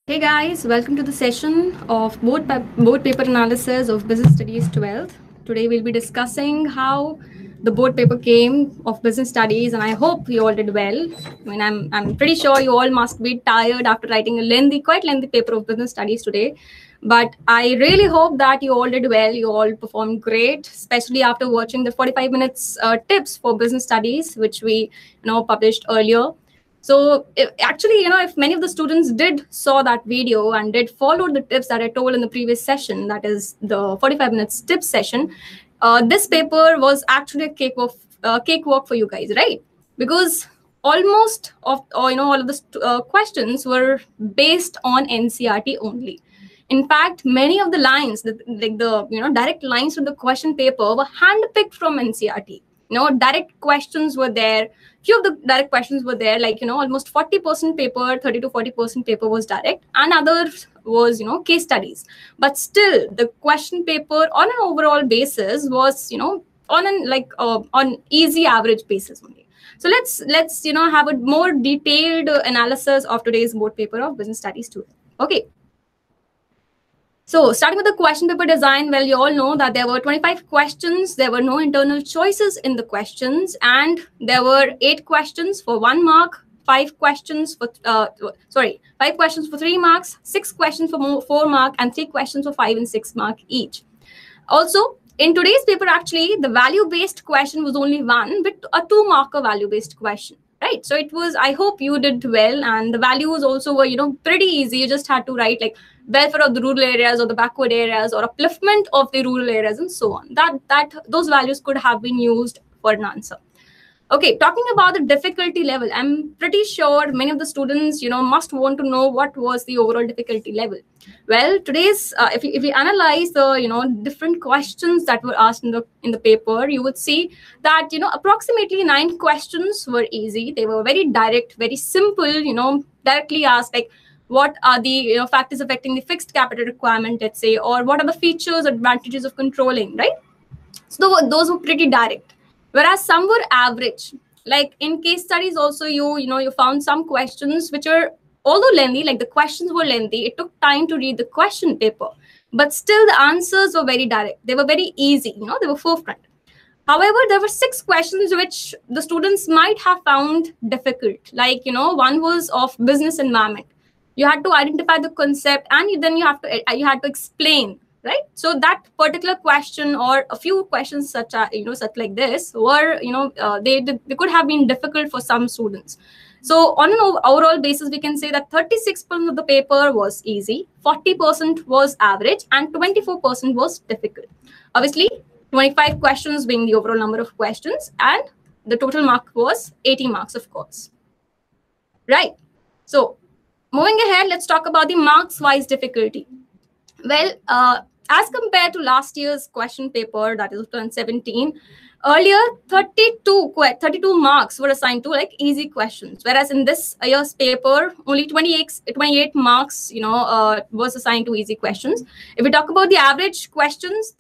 Hey guys, welcome to the session of board paper analysis of Business Studies 12th. Today we'll be discussing how the board paper came of Business Studies, and I hope you all did well. I mean, I'm pretty sure you all must be tired after writing a quite lengthy paper of Business Studies today. But I really hope that you all did well. You all performed great, especially after watching the 45 minutes tips for Business Studies, which we published earlier. So actually, if many of the students did saw that video and did follow the tips that I told in the previous session, that is the 45 minutes tips session, this paper was actually a cakewalk for you guys, right? Because almost all of the questions were based on NCERT only. In fact, many of the lines, like the direct lines from the question paper, were handpicked from NCERT. Direct questions were there. Few of the direct questions were there, like almost 40% paper, 30 to 40% paper was direct, and others was case studies. But still, the question paper on an overall basis was on easy average basis only. So let's have a more detailed analysis of today's board paper of Business Studies 2. Okay. So starting with the question paper design, well, you all know that there were 25 questions. There were no internal choices in the questions, and there were 8 questions for 1 mark, 5 questions for 3 marks, 6 questions for 4 mark, and 3 questions for 5 and 6 mark each. Also, in today's paper, actually, the value-based question was only one, with a 2-marker value-based question. Right. So it was, I hope you did well. And the values also were, pretty easy. You just had to write like welfare of the rural areas or the backward areas or upliftment of the rural areas and so on. Those values could have been used for an answer. Okay, talking about the difficulty level, I'm pretty sure many of the students, must want to know what was the overall difficulty level. Well, today's, if we analyze the, different questions that were asked in the paper, you would see that, approximately 9 questions were easy. They were very direct, very simple, directly asked, like, what are the factors affecting the fixed capital requirement, let's say, or what are the features, advantages of controlling, right? So those were pretty direct. Whereas some were average. Like in case studies also, you found some questions which were, although lengthy, like the questions were lengthy, it took time to read the question paper. But still the answers were very direct. They were very easy, they were forefront. However, there were 6 questions which the students might have found difficult. Like, one was of business environment. You had to identify the concept, and then you had to explain. Right. So that particular question or a few questions such like this were, they could have been difficult for some students. So on an overall basis, we can say that 36% of the paper was easy, 40% was average, and 24% was difficult. Obviously, 25 questions being the overall number of questions, and the total mark was 80 marks, of course. Right. So moving ahead, let's talk about the marks-wise difficulty. Well, as compared to last year's question paper, that is 2017, earlier 32 marks were assigned to like easy questions, whereas in this year's paper, only 28 marks, was assigned to easy questions. If we talk about the average questions,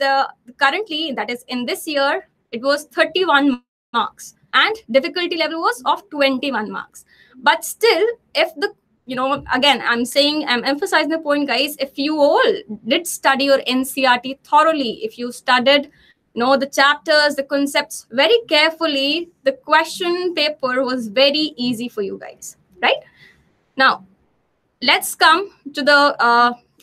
currently, that is in this year, it was 31 marks, and difficulty level was of 21 marks. But still, if the again, I'm emphasizing the point, guys, if you all did study your NCERT thoroughly, if you studied, the chapters, the concepts very carefully, the question paper was very easy for you guys, right? Now, let's come to the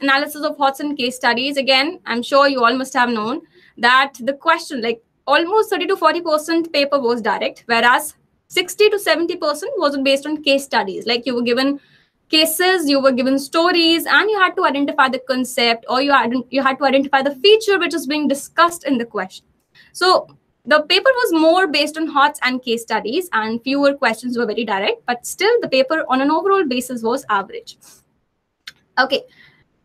analysis of HOTS and case studies. Again, I'm sure you all must have known that the question, like almost 30 to 40% paper was direct, whereas 60 to 70% was based on case studies. Like you were given cases, you were given stories, and you had to identify the concept, or you had to identify the feature which is being discussed in the question. So the paper was more based on HOTS and case studies, and fewer questions were very direct, but still the paper on an overall basis was average. Okay.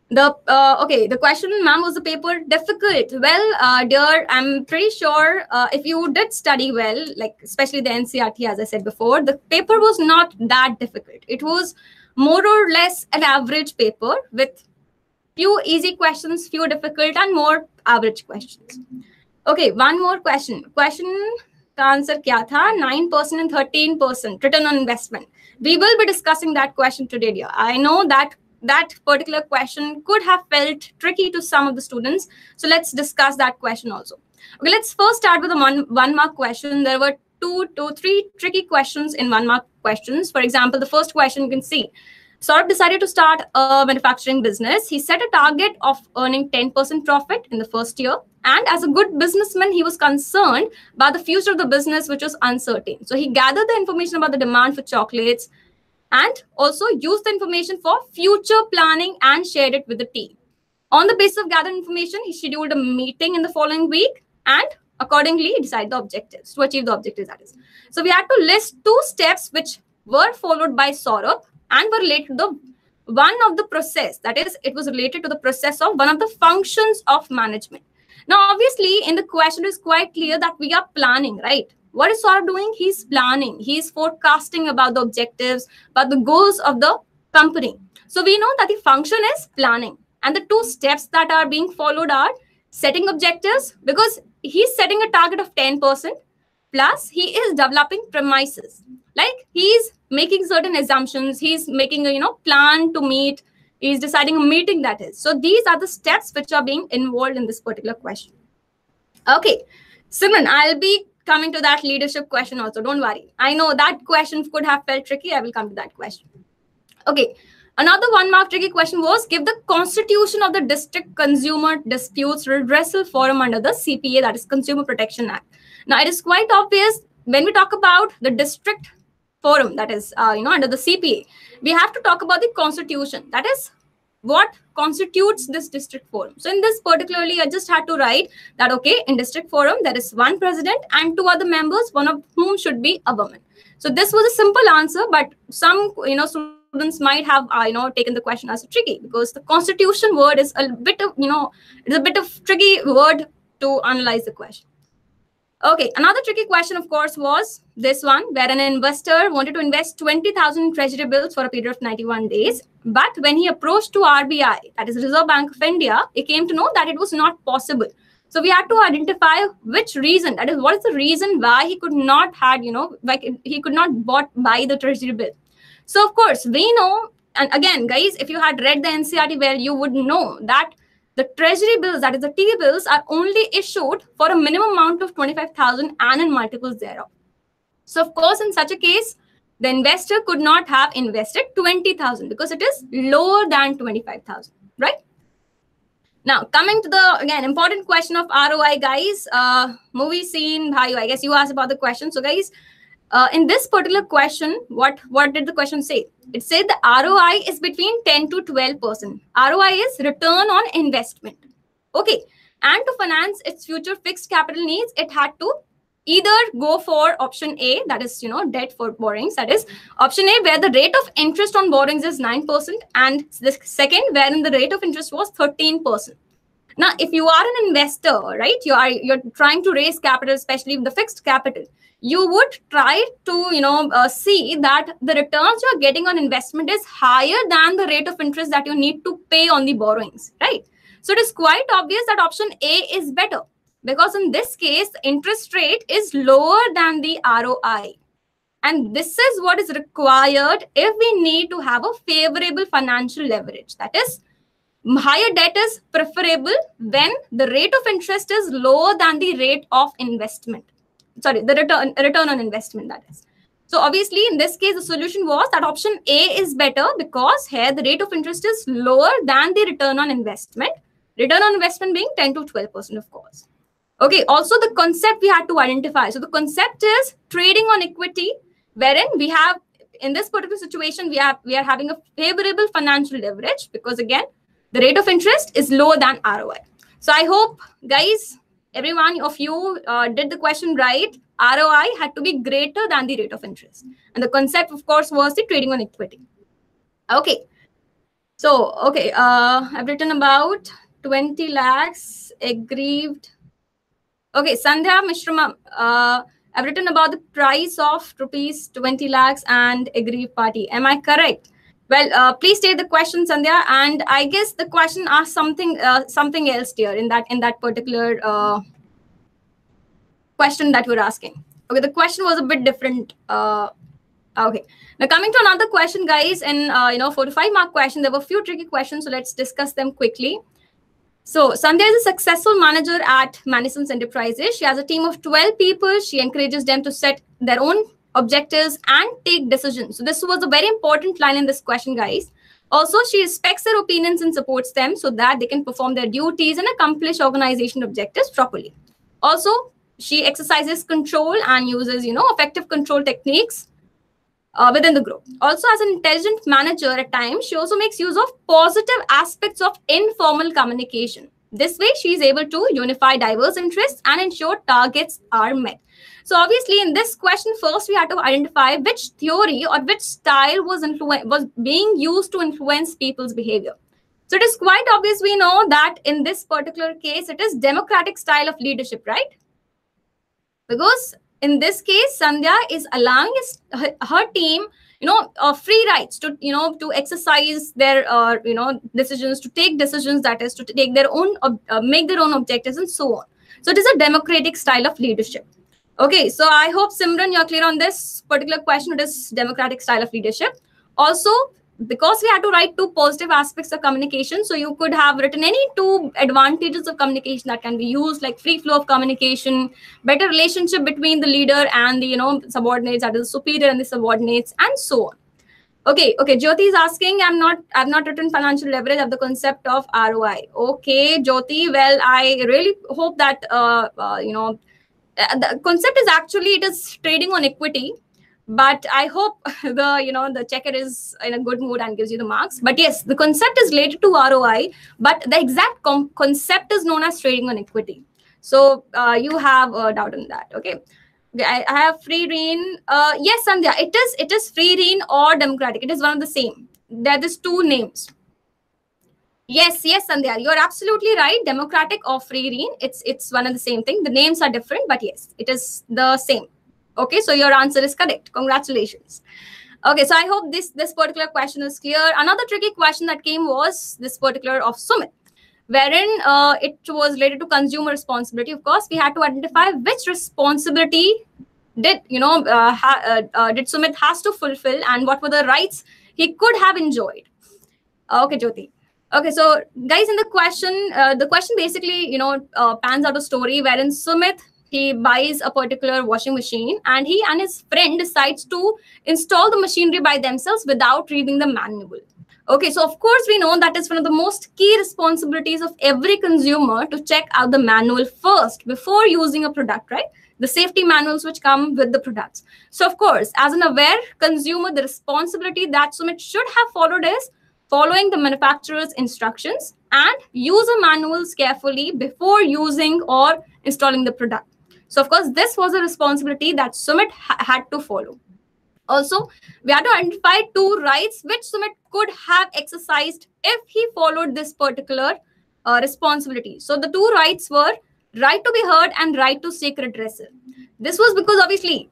The question, ma'am, was the paper difficult? Well, dear, I'm pretty sure if you did study well, like especially the NCERT, as I said before, the paper was not that difficult. It was more or less an average paper with few easy questions, few difficult, and more average questions. Okay, one more question. Question का answer क्या था? 9% and 13% return on investment. We will be discussing that question today, dear. I know that that particular question could have felt tricky to some of the students. So let's discuss that question also. Okay, let's first start with a one mark question. There were two to three tricky questions in 1 mark questions. For example, the first question you can see, Saurabh decided to start a manufacturing business. He set a target of earning 10% profit in the first year. And as a good businessman, he was concerned about the future of the business, which was uncertain. So he gathered the information about the demand for chocolates and also used the information for future planning and shared it with the team. On the basis of gathered information, he scheduled a meeting in the following week and accordingly decide the objectives to achieve the objectives, that is. So we had to list 2 steps which were followed by Saurabh and were related to the one of the process, that is, it was related to the process of one of the functions of management. Now, obviously, in the question it is quite clear that we are planning, right? What is Saurabh doing? He's planning. He's forecasting about the objectives, about the goals of the company. So we know that the function is planning. And the 2 steps that are being followed are setting objectives, because he's setting a target of 10%, plus he is developing premises. Like he's making certain assumptions, he's making a plan to meet, he's deciding a meeting, that is. So these are the steps which are being involved in this particular question. Okay, Simran, I'll be coming to that leadership question also. Don't worry. I know that question could have felt tricky. I will come to that question. Okay. Another 1 mark tricky question was, give the constitution of the District Consumer Disputes Redressal Forum under the CPA, that is Consumer Protection Act. Now, it is quite obvious when we talk about the district forum, that is, under the CPA, we have to talk about the constitution. That is what constitutes this district forum. So in this particularly, I just had to write that, okay, in district forum, there is 1 president and 2 other members, one of whom should be a woman. So this was a simple answer, but some, students might have, taken the question as tricky, because the constitution word is a bit of, it's a bit of tricky word to analyze the question. Okay, another tricky question, of course, was this one, where an investor wanted to invest 20,000 in treasury bills for a period of 91 days. But when he approached to RBI, that is Reserve Bank of India, he came to know that it was not possible. So we had to identify which reason, that is, what is the reason why he could not had, he could not buy the treasury bill. So, of course, we know, and again, guys, if you had read the NCERT well, you would know that the treasury bills, that is the T-bills, are only issued for a minimum amount of 25,000 and in multiples thereof. So, of course, in such a case, the investor could not have invested 20,000 because it is lower than 25,000, right? Now, coming to the, again, important question of ROI, guys, movie scene, bhayo, I guess you asked about the question. So, guys, in this particular question, what did the question say? It said the ROI is between 10 to 12%. ROI is return on investment. Okay. And to finance its future fixed capital needs, it had to either go for option A, that is, debt for borrowings. That is option A, where the rate of interest on borrowings is 9%. And the second, wherein the rate of interest was 13%. Now, if you are an investor, right, you're trying to raise capital, especially with the fixed capital, you would try to, see that the returns you're getting on investment is higher than the rate of interest that you need to pay on the borrowings, right? So it is quite obvious that option A is better, because in this case, the interest rate is lower than the ROI. And this is what is required if we need to have a favorable financial leverage. That is, higher debt is preferable when the rate of interest is lower than the rate of investment. Sorry, the return on investment, that is. So obviously, in this case, the solution was that option A is better, because here the rate of interest is lower than the return on investment. Return on investment being 10 to 12%, of course. Okay, also the concept we had to identify. So the concept is trading on equity, wherein we have, in this particular situation, we are having a favorable financial leverage, because again, the rate of interest is lower than ROI. So I hope, guys, every one of you did the question right. ROI had to be greater than the rate of interest. And the concept, of course, was the trading on equity. Okay. So, okay, I've written about 20 lakhs aggrieved. Okay, Sandhya Mishra, I've written about the price of rupees 20 lakhs and aggrieved party. Am I correct? Well, please state the question, Sandhya. And I guess the question asked something else here in that particular question that we're asking. Okay, the question was a bit different. Okay. Now coming to another question, guys, and 4 to 5 mark question. There were a few tricky questions, so let's discuss them quickly. So Sandhya is a successful manager at Madison's Enterprises. She has a team of 12 people. She encourages them to set their own objectives and take decisions. So this was a very important line in this question, guys. Also, she respects their opinions and supports them so that they can perform their duties and accomplish organization objectives properly. Also, she exercises control and uses, effective control techniques within the group. Also, as an intelligent manager at times, she also makes use of positive aspects of informal communication. This way, she is able to unify diverse interests and ensure targets are met. So obviously, in this question, first we had to identify which theory or which style was being used to influence people's behavior. So it is quite obvious, we know that in this particular case, it is democratic style of leadership, right? Because in this case, Sandhya is allowing her team, free rights to, to exercise their, decisions, to take decisions, that is, to take their own, make their own objectives and so on. So it is a democratic style of leadership. Okay, so I hope, Simran, you're clear on this particular question. It is democratic style of leadership. Also, because we had to write 2 positive aspects of communication, so you could have written any 2 advantages of communication that can be used, like free flow of communication, better relationship between the leader and the subordinates, that is superior and the subordinates, and so on. Okay, Jyoti is asking, I've not written financial leverage of the concept of ROI. Okay, Jyoti, well, I really hope that the concept is actually, it is trading on equity, but I hope the checker is in a good mood and gives you the marks. But yes, the concept is related to ROI, but the exact concept is known as trading on equity. So you have a doubt on that. Okay, I have free reign. Yes, Sandhya, it is free reign or democratic. It is one of the same. There is 2 names. Yes, Sandhya, you're absolutely right. Democratic or free reign, it's one of the same thing. The names are different, but yes, it is the same. Okay, so your answer is correct. Congratulations. Okay, so I hope this particular question is clear. Another tricky question that came was this particular of Sumit, wherein it was related to consumer responsibility. Of course, we had to identify which responsibility did Sumit has to fulfill and what were the rights he could have enjoyed. Okay, Jyoti. Okay, so guys, in the question basically, pans out a story wherein Sumit, he buys a particular washing machine and he and his friend decides to install the machinery by themselves without reading the manual. Okay, so of course, we know that is one of the most key responsibilities of every consumer to check out the manual first before using a product, right? The safety manuals which come with the products. So of course, as an aware consumer, the responsibility that Sumit should have followed is following the manufacturer's instructions and user manuals carefully before using or installing the product. So, of course, this was a responsibility that Sumit had to follow. Also, we had to identify 2 rights which Sumit could have exercised if he followed this particular responsibility. So, the 2 rights were right to be heard and right to seek redressal. This was because obviously,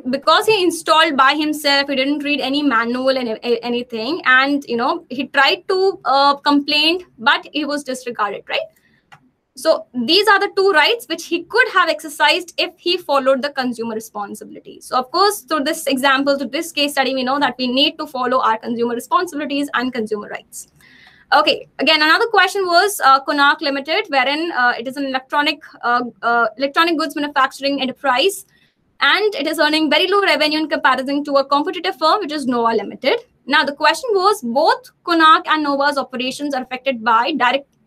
because he installed by himself, he didn't read any manual and anything. And, he tried to complain, but he was disregarded, right? So these are the 2 rights which he could have exercised if he followed the consumer responsibility. So of course, through this example, through this case study, we know that we need to follow our consumer responsibilities and consumer rights. Okay, again, another question was Konak Limited, wherein it is an electronic goods manufacturing enterprise, and it is earning very low revenue in comparison to a competitive firm, which is Nova Limited. Now, the question was, both Konak and Nova's operations are affected by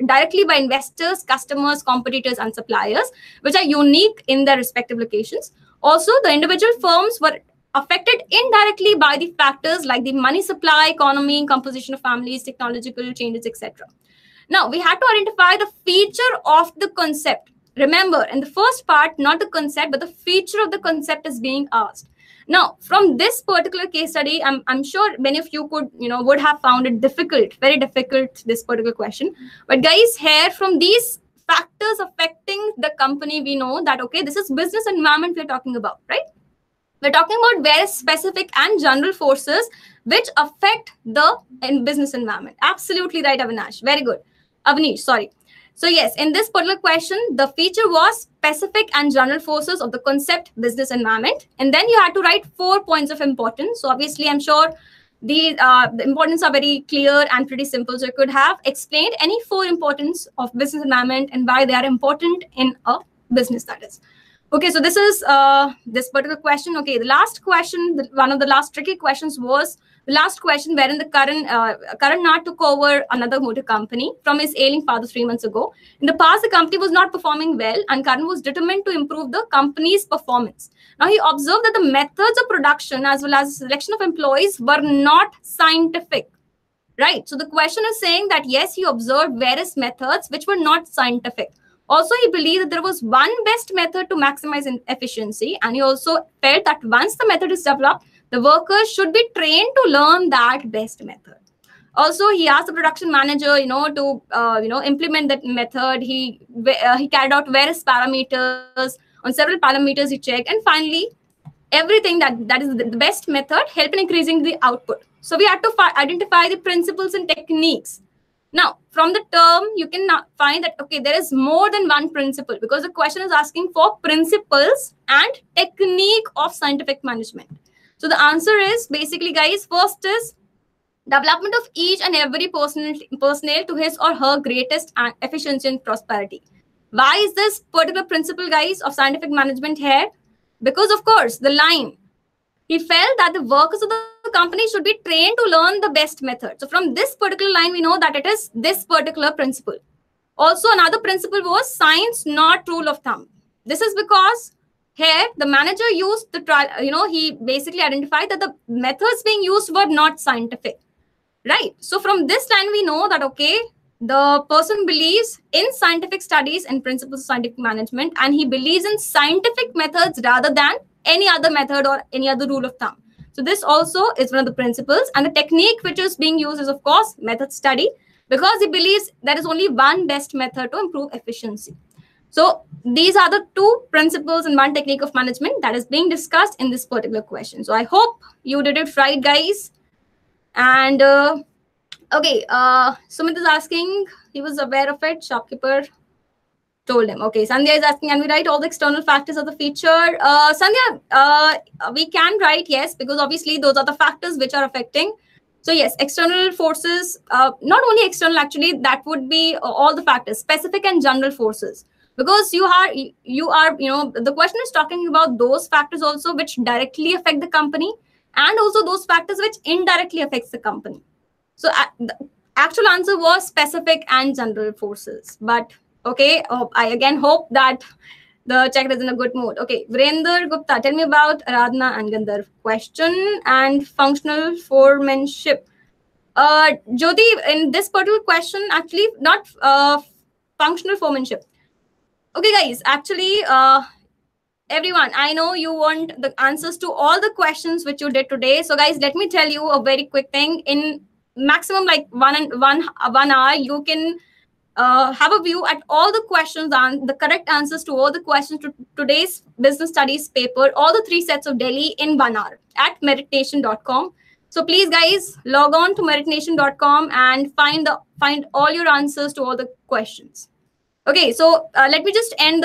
directly by investors, customers, competitors, and suppliers, which are unique in their respective locations. Also, the individual firms were affected indirectly by the factors like the money supply, economy, composition of families, technological changes, etc. Now, we had to identify the feature of the concept. Remember, in the first part, not the concept, but the feature of the concept is being asked. Now, from this particular case study, I'm sure many of you would have found it difficult, very difficult, this particular question. But guys, here from these factors affecting the company, we know that, okay, this is business environment we're talking about, right? We're talking about various specific and general forces which affect the business environment. Absolutely right, Avinash. Very good. Avnish, sorry. So yes, in this particular question, the feature was specific and general forces of the concept business environment. And then you had to write 4 points of importance. So obviously, I'm sure the importance are very clear and pretty simple. So you could have explained any 4 importance of business environment and why they are important in a business, that is. Okay, so this is this particular question. Okay, the last question, one of the last tricky questions was the last question wherein the Karan took over another motor company from his ailing father 3 months ago. In the past, the company was not performing well and Karan was determined to improve the company's performance. Now, he observed that the methods of production as well as the selection of employees were not scientific. Right. So the question is saying that, yes, he observed various methods which were not scientific. Also, he believed that there was one best method to maximize efficiency. And he also felt that once the method is developed, the workers should be trained to learn that best method. Also, he asked the production manager, to implement that method. He carried out various parameters. On several parameters, he checked. And finally, everything that is the best method helped in increasing the output. So we had to identify the principles and techniques. Now, from the term, you can find that, okay, there is more than one principle because the question is asking for principles and technique of scientific management. So the answer is basically, guys, first is development of each and every personnel to his or her greatest efficiency and prosperity. Why is this particular principle, guys, of scientific management here? Because, of course, the line, he felt that the workers of the company should be trained to learn the best method. So from this particular line, we know that it is this particular principle. Also, another principle was science, not rule of thumb. This is because here the manager used the trial, he basically identified that the methods being used were not scientific. Right. So from this line, we know that, okay, the person believes in scientific studies and principles of scientific management, and he believes in scientific methods rather than any other method or any other rule of thumb. So this also is one of the principles. And the technique which is being used is, of course, method study, because he believes there is only one best method to improve efficiency. So these are the 2 principles and 1 technique of management that is being discussed in this particular question. So I hope you did it right, guys. And okay, Sumit is asking, he was aware of it, shopkeeper told him. Okay, Sandhya is asking, can we write all the external factors of the feature? Sandhya, we can write, yes, because obviously those are the factors which are affecting. So yes, external forces, not only external, actually, that would be all the factors, specific and general forces. Because you are, the question is talking about those factors also which directly affect the company, and also those factors which indirectly affects the company. So the actual answer was specific and general forces. But okay, I again hope that the checker is in a good mood. Okay, Virender Gupta, tell me about Aradhana and Gandharv question and functional foremanship. Jyoti, in this particular question, actually not functional foremanship. Okay, guys, actually, everyone, I know you want the answers to all the questions which you did today. So guys, let me tell you a very quick thing. In maximum like one hour, you can have a view at all the questions and the correct answers to all the questions to today's business studies paper, all the 3 sets of Delhi in 1 hour at meritnation.com. So please, guys, log on to meritnation.com and find all your answers to all the questions. Okay, so let me just end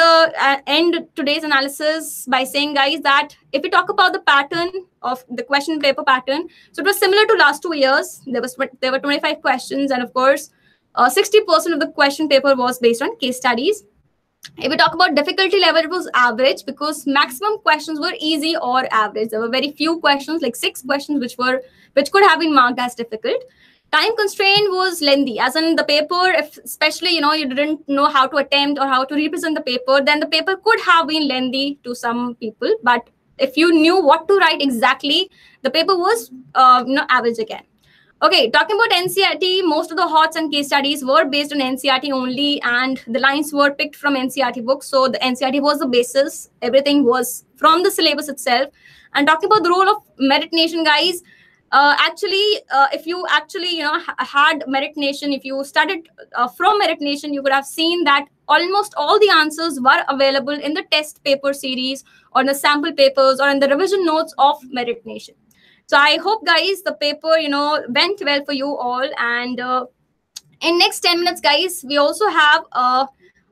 today's analysis by saying, guys, that if we talk about the pattern of the question paper pattern, so it was similar to last 2 years. There were 25 questions, and of course, 60% of the question paper was based on case studies. If we talk about difficulty level, it was average because maximum questions were easy or average. There were very few questions, like 6 questions, which could have been marked as difficult. Time constraint was lengthy, as in the paper, if especially, you didn't know how to attempt or how to represent the paper, then the paper could have been lengthy to some people. But if you knew what to write exactly, the paper was, average again. Okay, talking about NCERT, most of the HOTS and case studies were based on NCERT only, and the lines were picked from NCERT books. So the NCERT was the basis. Everything was from the syllabus itself. And talking about the role of Merit Nation, guys, if you actually, had Merit Nation, if you studied from Merit Nation, you would have seen that almost all the answers were available in the test paper series or in the sample papers or in the revision notes of Merit Nation. So I hope, guys, the paper, went well for you all. And in next 10 minutes, guys, we also have a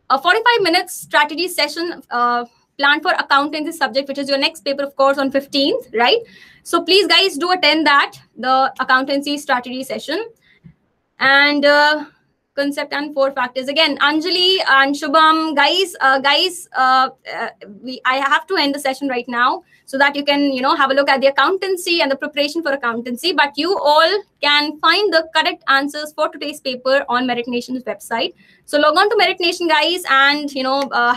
45 minutes strategy session planned for accountancy subject, which is your next paper, of course, on 15th, right? So please, guys, do attend that, the accountancy strategy session. And concept and 4 factors. Again, Anjali and Shubham, guys, I have to end the session right now so that you can, have a look at the accountancy and the preparation for accountancy. But you all can find the correct answers for today's paper on Merit Nation's website. So log on to Merit Nation, guys, and,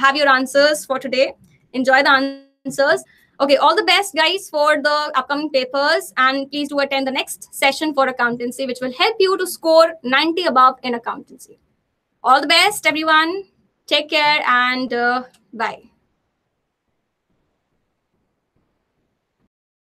have your answers for today. Enjoy the answers. Okay, all the best, guys, for the upcoming papers. And please do attend the next session for accountancy, which will help you to score 90 above in accountancy. All the best, everyone. Take care and bye.